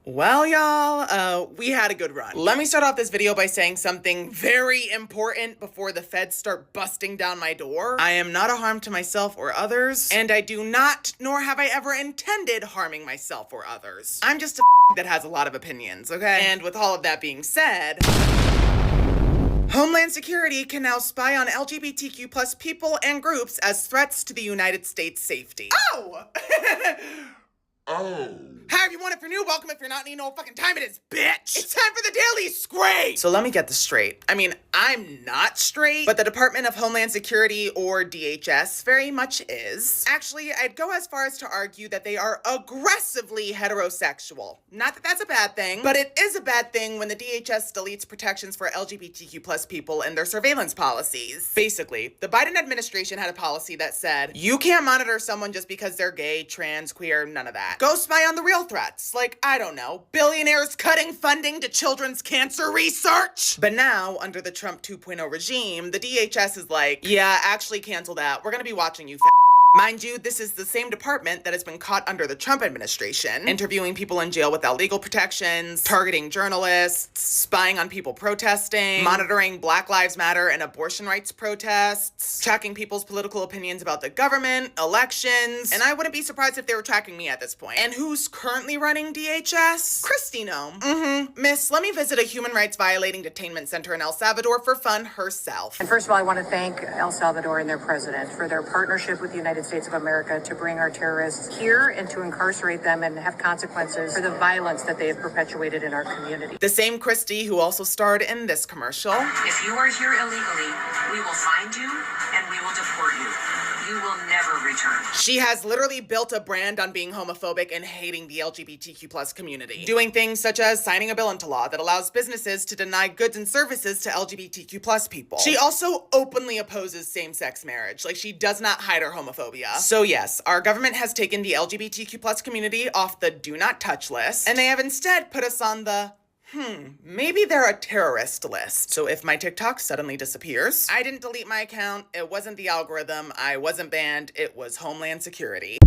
Well, y'all, we had a good run. Let me start off this video by saying something very important before the feds start busting down my door. I am not a harm to myself or others, and I do not, nor have I ever intended harming myself or others. I'm just a that has a lot of opinions, okay? And with all of that being said, Homeland Security can now spy on LGBTQ plus people and groups as threats to the United States safety. Oh! Oh. Hi everyone, if you're new, welcome. If you're not, you know what fucking time it is, bitch! It's time for the Daily Scrape! So let me get this straight. I mean, I'm not straight, but the Department of Homeland Security, or DHS, very much is. Actually, I'd go as far as to argue that they are aggressively heterosexual. Not that that's a bad thing, but it is a bad thing when the DHS deletes protections for LGBTQ plus people in their surveillance policies. Basically, the Biden administration had a policy that said, you can't monitor someone just because they're gay, trans, queer, none of that. Go spy on the real threats, like, I don't know, billionaires cutting funding to children's cancer research. But now, under the Trump 2.0 regime, the DHS is like, yeah, actually cancel that. We're gonna be watching you, Mind you, this is the same department that has been caught under the Trump administration, interviewing people in jail without legal protections, targeting journalists, spying on people protesting, monitoring Black Lives Matter and abortion rights protests, tracking people's political opinions about the government, elections, and I wouldn't be surprised if they were tracking me at this point. And who's currently running DHS? Kristi Noem. Miss, let me visit a human rights violating detainment center in El Salvador for fun herself. And first of all, I want to thank El Salvador and their president for their partnership with the United States of America to bring our terrorists here and to incarcerate them and have consequences for the violence that they have perpetuated in our community. The same Kristi who also starred in this commercial. If you are here illegally, we will find you and we will deport you. You will never return. She has literally built a brand on being homophobic and hating the LGBTQ plus community, doing things such as signing a bill into law that allows businesses to deny goods and services to LGBTQ plus people. She also openly opposes same-sex marriage, like she does not hide her homophobia. So yes, our government has taken the LGBTQ plus community off the do not touch list, and they have instead put us on the maybe they're a terrorist list. So if my TikTok suddenly disappears, I didn't delete my account, it wasn't the algorithm, I wasn't banned, it was Homeland Security.